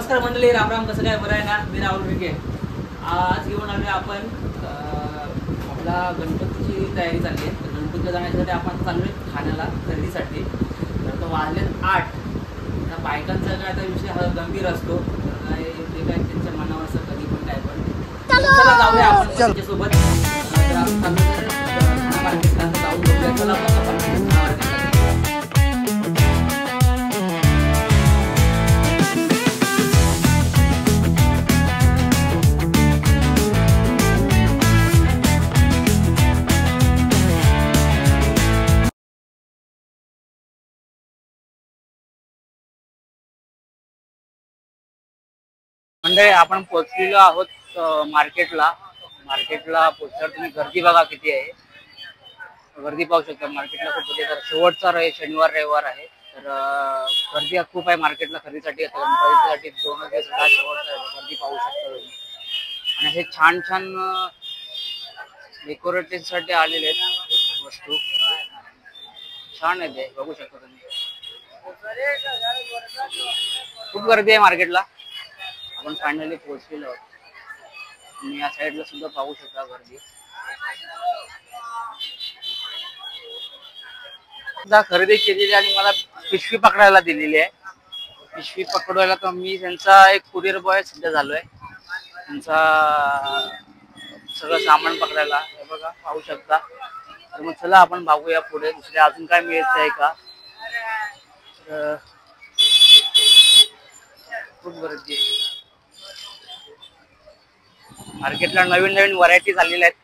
नमस्कार मंडळी, राम राम. कसं काय, बरं आहे ना? मी राहुल विखे. आज घेऊन आलो आपण आपला गणपतीची तयारी चालली आहे. तर गणपतीला जाण्यासाठी आपण चाललो आहे ठाण्याला खरेदीसाठी. तर तो वाजले 8. त्या बायकांचा काय आता विषय हा गंभीर असतो. तर काय ते काय त्यांच्या मनावर असं कधी पण काय पण. चला जाऊया आपण त्यांच्यासोबत. तर आपण चाललो ठाणा मार्केटला जाऊन बघूया. चला मग आपण ठाणा मार्केटला. म्हणजे आपण पोहोचलेलो आहोत मार्केटला पोहोचल्यावर तुम्ही गर्दी बघा किती आहे. गर्दी पाहू शकता. मार्केटला खूप होते. तर शेवटचा शनिवार रविवार आहे. तर गर्दी खूप आहे मार्केटला खरेदीसाठी. गणपतीसाठी 2 दिवस शेवटचा गर्दी पाहू शकता तुम्ही. आणि हे छान छान डेकोरेटिव्ह साठी आलेले आहेत वस्तू. छान आहे ते बघू शकता तुम्ही. खूप गर्दी आहे मार्केटला. आपण फायनली पोहोचलेलो आहोत. तुम्ही या साईडला सुद्धा पाहू शकता गर्दी. खरेदी केलेली आणि मला पिशवी पकडायला दिलेली आहे. पिशवी पकडवायला तर मी त्यांचा एक कुरिअर बॉय सध्या झालोय. त्यांचा सगळं सामान पकडायला. हे बघा पाहू शकता. तर मग चला आपण बघूया पुढे दुसरे अजून काय मिळत आहे का. खूप गर्दी आहे मार्केटला. नवीन नवीन व्हरायटी झालेल्या आहेत.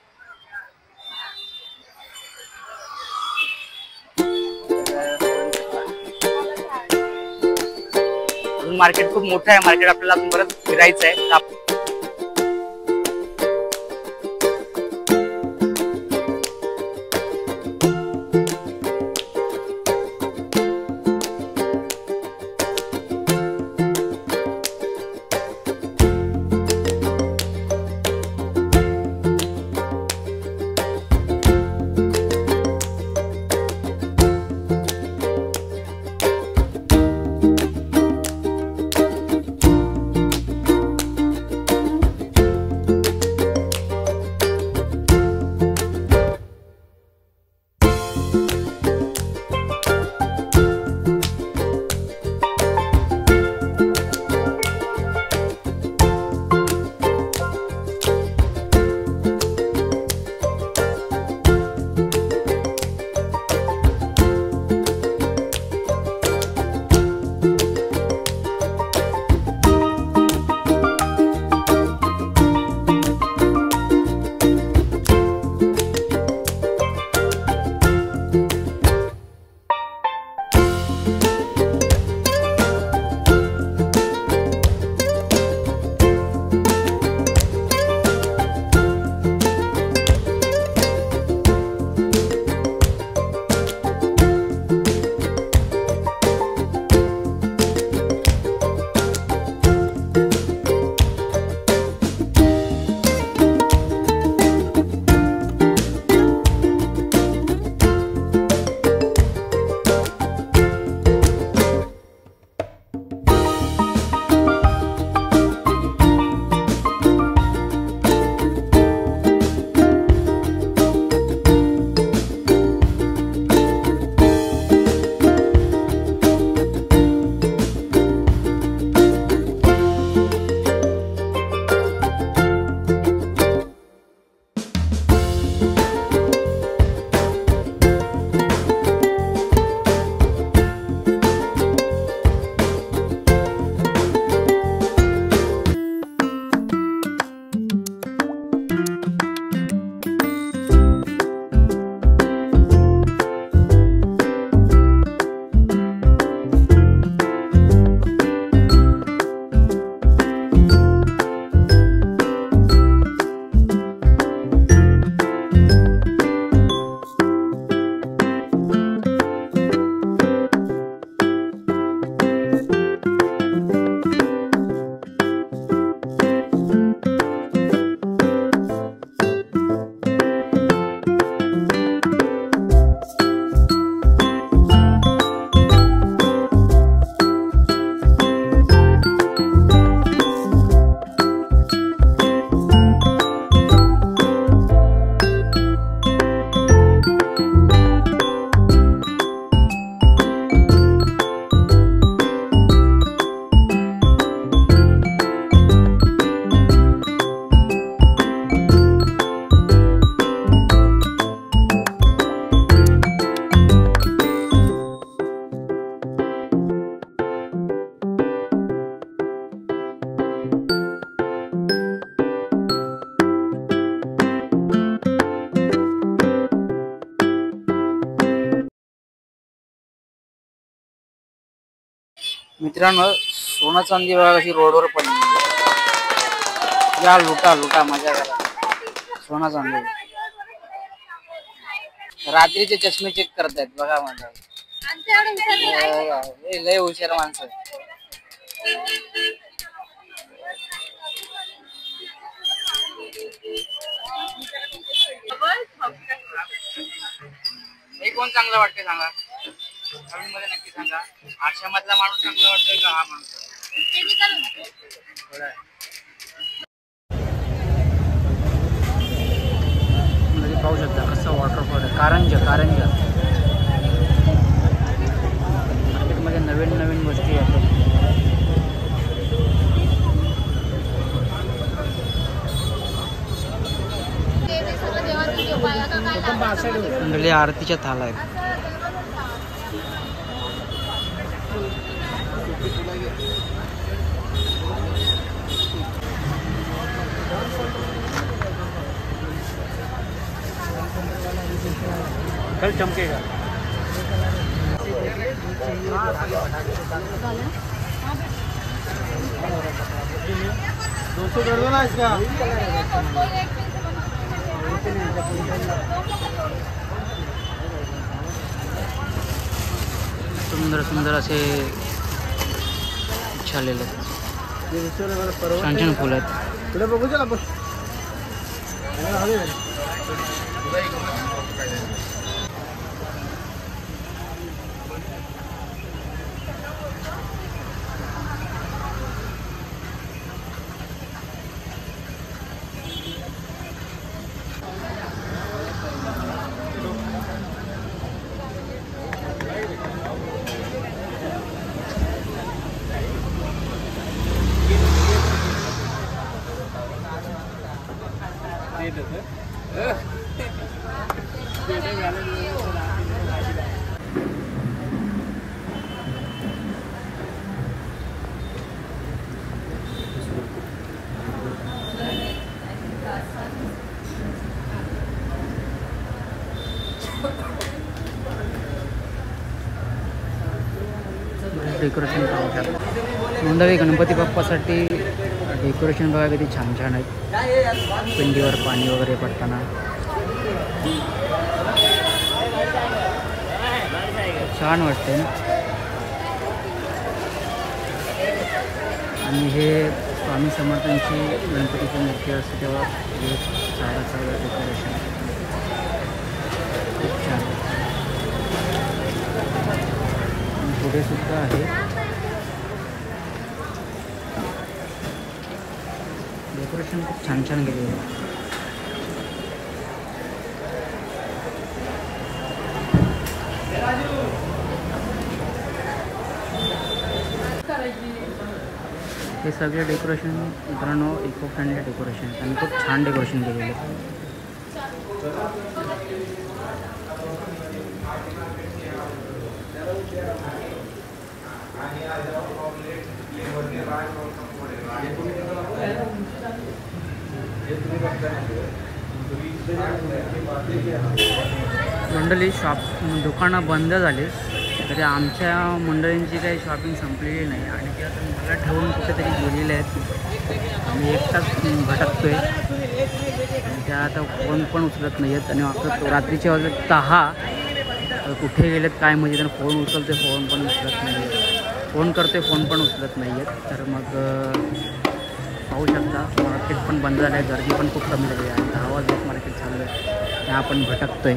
अजून मार्केट खूप मोठं आहे. मार्केट आपल्याला अजून बरंच फिरायचं आहे. मित्रांनो सोनं चांदी बघा कशी रोडवर पडली. या लुटा लुटा मजा करा. सोना चांदी रात्रीचे चष्मे चेक करतायत बघा. माझा लय हुशार माणसं. हे कोण चांगलं वाटतंय सांगा कमेंट मध्ये नक्की सांगा. आश्रमातला माणूस चांगला वाटतोय का हा माणूस? पाहू शकता कसं वॉटरफॉल आहे. कारंजा मार्केटमध्ये नवीन नवीन गोष्टी येतात. मंडळी आरतीच्या थाला आहेत. कल चमकेगा. दोस्तों कर दो ना इसका. सुंदर सुंदर असे छालेले छान छान फुलं आहेत. पुढे बघू चला बस. डेकोरेशन पाहू शकता. मंडळी गणपती बाप्पासाठी डेकोरेशन बघा किती छान छान आहेत. पिंडीवर पाणी वगैरे पडताना छान वाटते ना. आणि हे स्वामी समर्थांची गणपतीची मूर्ती असते तेव्हा हे झाडाचं डेकोरेशन खूप छान. पुढे सुद्धा आहे डेकोरेशन खूप छान छान केलेलं आहे. हे सगळे डेकोरेशन मित्रांनो इको फ्रेंडली डेकोरेशन आणि खूप छान डेकोरेशन केलेलं आहे. मंडळी दुकानं बंद झाली तरी आमच्या मंडळींची काही शॉपिंग संपलेली नाही आणि ते आता मला ठेवून कुठेतरी गेलेले आहेत. आम्ही एकटाच भटकतोय आणि त्या आता फोन पण उचलत नाही आहेत. आणि आता रात्रीच्या वाजले 10 कुठे गेलेत काय म्हणजे त्यांना फोन उचलते फोन पण उचलत नाही आहेत. फोन करते फोन पण उचलत नाही आहेत. तर मग पाहू शकता मार्केट पण बंद झालं आहे. गर्दी पण खूप कमी झाली आहे आणि 10 वाजता मार्केट चालू आहे. त्या आपण भटकतोय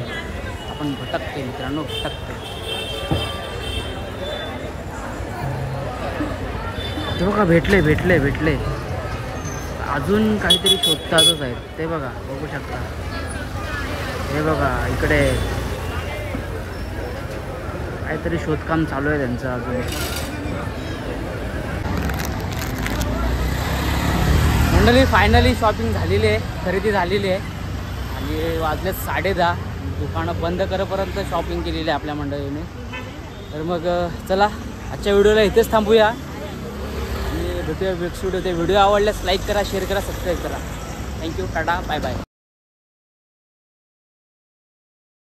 मित्रांनो भटकतोय. ते बघा भेटले अजून काहीतरी शोधतातच आहेत. ते बघा बघू शकता. हे बघा इकडे काहीतरी शोधकाम चालू आहे त्यांचं अजून. मंडळी फायनली शॉपिंग झालेली आहे, खरेदी झालेली आहे आणि वाजले 10:30. दुकानं बंद करेपर्यंत शॉपिंग केलेली आहे आपल्या मंडळीने. तर मग चला आजच्या व्हिडिओला इथेच थांबूया आणि भेटूया नेक्स्ट व्हिडिओ. ते व्हिडिओ आवडल्यास लाईक करा, शेअर करा, सबस्क्राईब करा. थँक्यू. Tata bye bye.